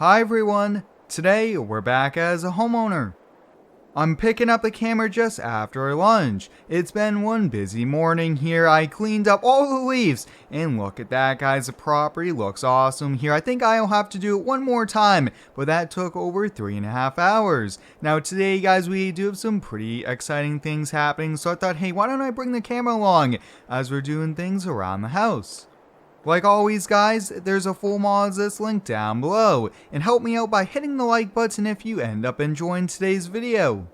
Hi everyone, today we're back as a homeowner. I'm picking up the camera just after lunch. It's been one busy morning here. I cleaned up all the leaves and look at that, guys. The property looks awesome here. I think I'll have to do it one more time, but that took over 3.5 hours. Now today, guys, we do have some pretty exciting things happening, so I thought, hey, why don't I bring the camera along as we're doing things around the house. Like always, guys, there's a full mod list link down below, and help me out by hitting the like button if you end up enjoying today's video.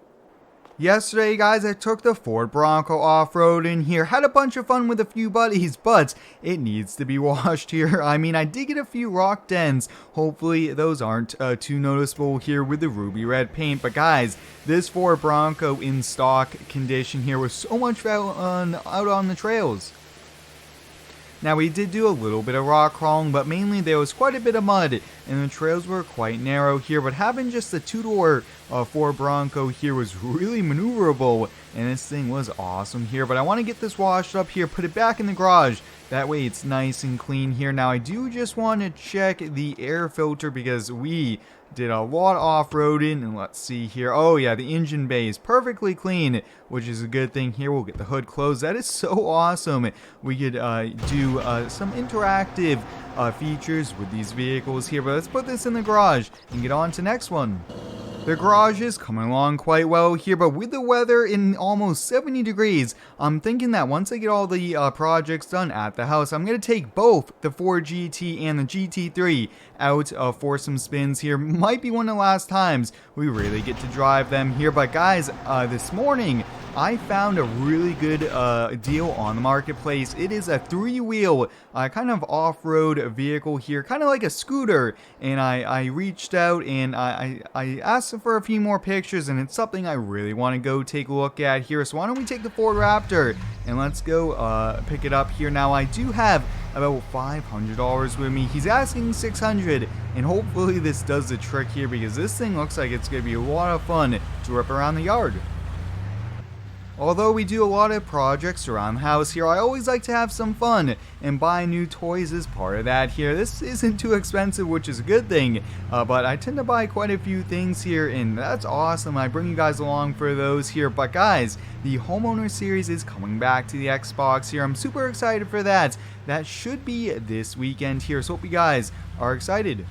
Yesterday, guys, I took the Ford Bronco off-road in here, had a bunch of fun with a few buddies, but it needs to be washed here. I mean, I did get a few rock dents. Hopefully, those aren't too noticeable here with the ruby red paint, but guys, this Ford Bronco in stock condition here was so much fun out on the trails. Now we did do a little bit of rock crawling, but mainly there was quite a bit of mud, and the trails were quite narrow here, but having just the two-door Ford Bronco here was really maneuverable, and this thing was awesome here. But I want to get this washed up here, put it back in the garage, that way it's nice and clean here. Now I do just want to check the air filter because we did a lot of off-roading, and let's see here. Oh yeah, the engine bay is perfectly clean, which is a good thing here. We'll get the hood closed. That is so awesome. We could do some interactive features with these vehicles here, but let's put this in the garage and get on to next one. The garage is coming along quite well here, but with the weather in almost 70 degrees, I'm thinking that once I get all the projects done at the house, I'm going to take both the Ford GT and the GT3 out for some spins here. Might be one of the last times we really get to drive them here, but guys, this morning, I found a really good deal on the marketplace. It is a three-wheel kind of off-road vehicle here, kind of like a scooter, and I reached out and I asked for a few more pictures, and it's something I really want to go take a look at here. So why don't we take the Ford Raptor and let's go pick it up here. Now I do have about $500 with me. He's asking $600, and hopefully this does the trick here because this thing looks like it's going to be a lot of fun to rip around the yard. Although we do a lot of projects around the house here, I always like to have some fun, and buy new toys is part of that here. This isn't too expensive, which is a good thing, but I tend to buy quite a few things here, and that's awesome. I bring you guys along for those here. But guys, the Homeowner series is coming back to the Xbox here. I'm super excited for that. That should be this weekend here, so hope you guys are excited.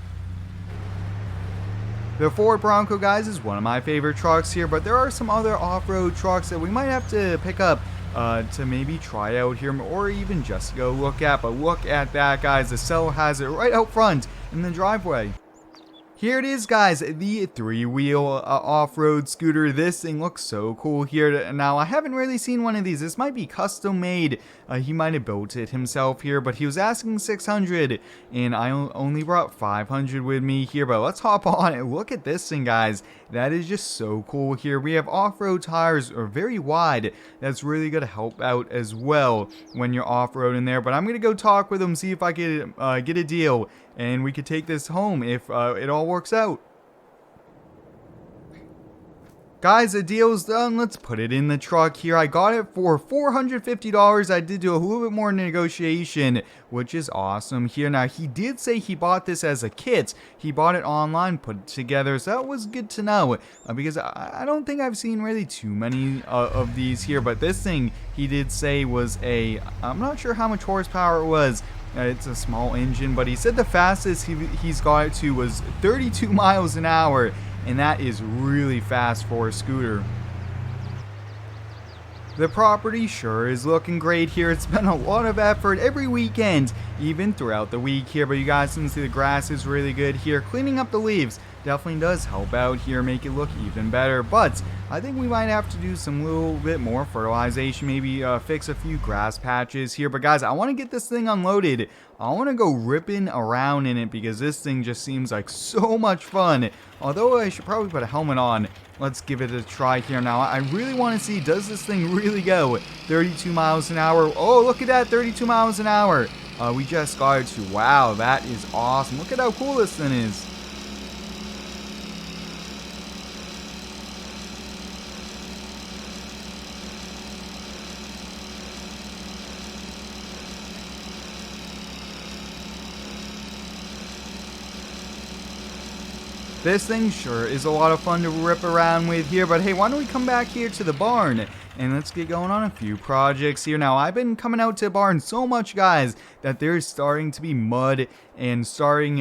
The Ford Bronco, guys, is one of my favorite trucks here, but there are some other off-road trucks that we might have to pick up to maybe try out here, or even just go look at. But look at that, guys. The seller has it right out front in the driveway. Here it is, guys, the three-wheel off-road scooter. This thing looks so cool here. Now, I haven't really seen one of these. This might be custom made. He might have built it himself here, but he was asking $600, and I only brought $500 with me here. But let's hop on and look at this thing, guys. That is just so cool here. We have off-road tires, are very wide. That's really going to help out as well when you're off-roading there. But I'm going to go talk with him, see if I can get a deal, and we could take this home if it all works out. Guys, the deal's done. Let's put it in the truck here. I got it for $450. I did do a little bit more negotiation, which is awesome here. Now, he did say he bought this as a kit. He bought it online, put it together, so that was good to know, because I don't think I've seen really too many of these here. But this thing, he did say was I'm not sure how much horsepower it was. It's a small engine, but he said the fastest he's got it to was 32 miles an hour, and that is really fast for a scooter. The property sure is looking great here. It's been a lot of effort every weekend, even throughout the week here, but you guys can see the grass is really good here. Cleaning up the leaves definitely does help out here, make it look even better, but I think we might have to do some little bit more fertilization, maybe fix a few grass patches here. But guys, I want to get this thing unloaded. I want to go ripping around in it because this thing just seems like so much fun. Although I should probably put a helmet on. Let's give it a try here. Now, I really want to see, does this thing really go 32 miles an hour? Oh, look at that, 32 miles an hour. We just got it to, wow, that is awesome. Look at how cool this thing is. This thing sure is a lot of fun to rip around with here, but hey, why don't we come back here to the barn and let's get going on a few projects here. Now, I've been coming out to the barn so much, guys, that there's starting to be mud and starting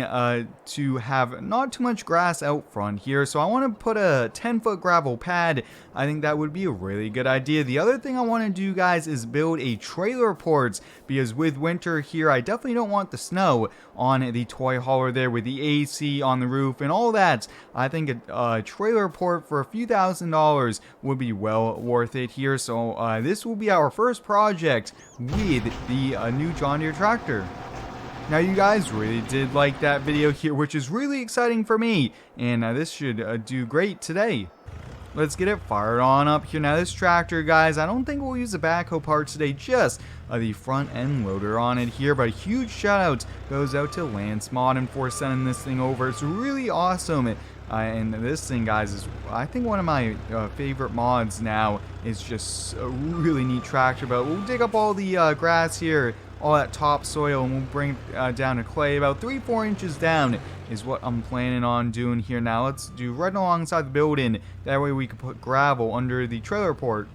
to have not too much grass out front here. So I want to put a 10-foot gravel pad. I think that would be a really good idea. The other thing I want to do, guys, is build a trailer port, because with winter here, I definitely don't want the snow on the toy hauler there with the AC on the roof and all that. I think a trailer port for a few $1,000s would be well worth it here. So this will be our first project with the new John Deere tractor. Now, you guys really did like that video here, which is really exciting for me, and this should do great today. Let's get it fired on up here. Now, this tractor, guys, I don't think we'll use a backhoe part today, just the front end loader on it here. But a huge shout out goes out to Lance Modern for sending this thing over. It's really awesome. And this thing, guys, is I think one of my favorite mods now. Is just a really neat tractor. But we'll dig up all the grass here, all that topsoil, and we'll bring it down to clay. About 3-4 inches down is what I'm planning on doing here. Now let's do right alongside the building. That way we can put gravel under the trailer port.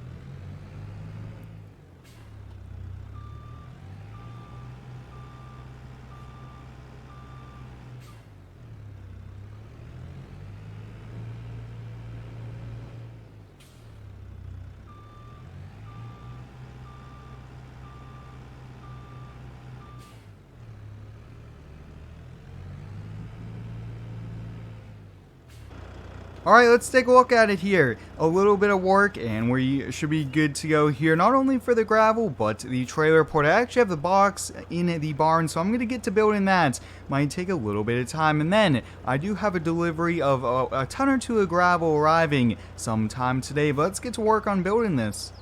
Alright, let's take a look at it here. A little bit of work and we should be good to go here. Not only for the gravel, but the trailer port. I actually have the box in the barn, so I'm going to get to building that. Might take a little bit of time. And then I do have a delivery of a ton or two of gravel arriving sometime today. But let's get to work on building this.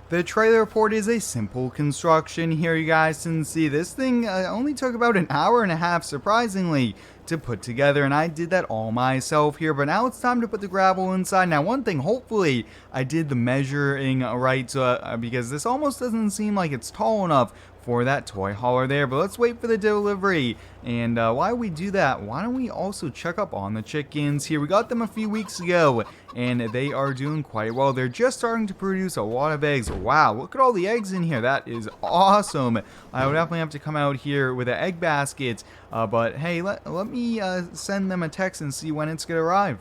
The trailer port is a simple construction here, you guys can see. This thing only took about an hour and a half, surprisingly, to put together, and I did that all myself here. But now it's time to put the gravel inside. Now, one thing, hopefully I did the measuring right, because this almost doesn't seem like it's tall enough for that toy hauler there. But let's wait for the delivery. And while we do that, why don't we also check up on the chickens here? We got them a few weeks ago, and they are doing quite well. They're just starting to produce a lot of eggs. Wow, look at all the eggs in here. That is awesome. I would definitely have to come out here with an egg basket. But hey, let me send them a text and see when it's going to arrive.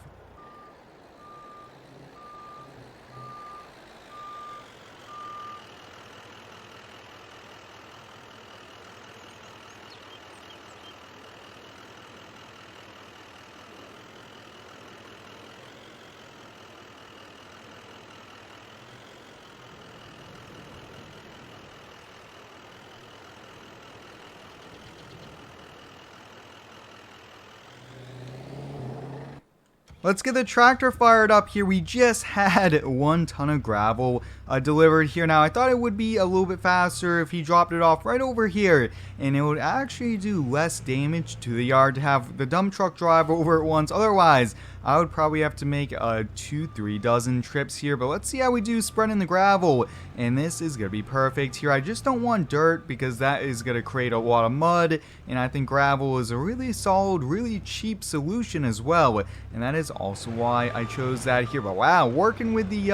Let's get the tractor fired up here. We just had 1 ton of gravel delivered here. Now, I thought it would be a little bit faster if he dropped it off right over here, and it would actually do less damage to the yard to have the dump truck drive over it once. Otherwise, I would probably have to make 2-3 dozen trips here. But let's see how we do spreading the gravel, and this is going to be perfect here. I just don't want dirt because that is going to create a lot of mud, and I think gravel is a really solid, really cheap solution as well, and that is also why I chose that here. But wow, working with the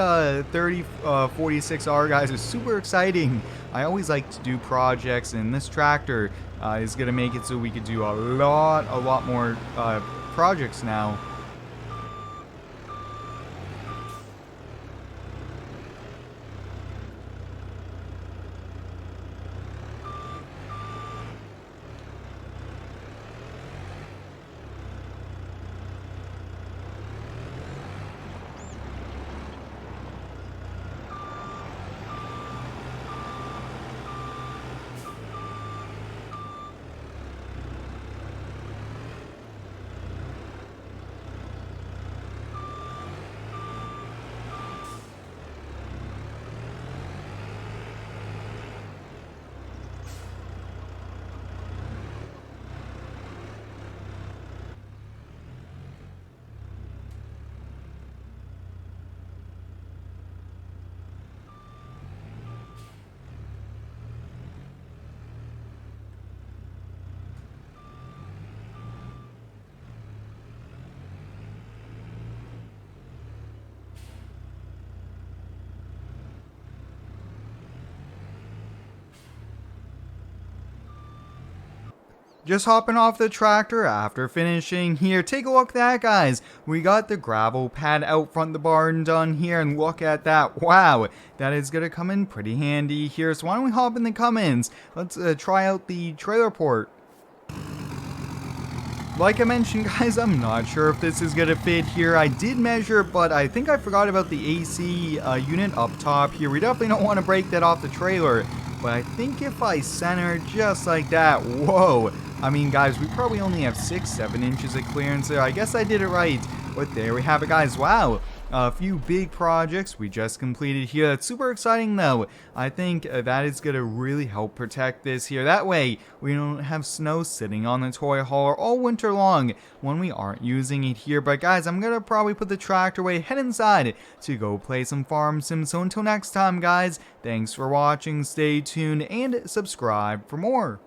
3046R, guys, is super exciting. I always like to do projects, and this tractor is going to make it so we could do a lot more projects now. Just hopping off the tractor after finishing here. Take a look at that, guys. We got the gravel pad out front the barn done here, and look at that. Wow, that is going to come in pretty handy here. So why don't we hop in the Cummins? Let's try out the trailer port. Like I mentioned, guys, I'm not sure if this is going to fit here. I did measure, but I think I forgot about the AC unit up top here. We definitely don't want to break that off the trailer. But I think if I center just like that, whoa. I mean, guys, we probably only have 6-7 inches of clearance there. I guess I did it right. But there we have it, guys. Wow. A few big projects we just completed here. That's super exciting, though. I think that is going to really help protect this here. That way, we don't have snow sitting on the toy hauler all winter long when we aren't using it here. But, guys, I'm going to probably put the tractor away, head inside to go play some farm sims. So until next time, guys, thanks for watching. Stay tuned and subscribe for more.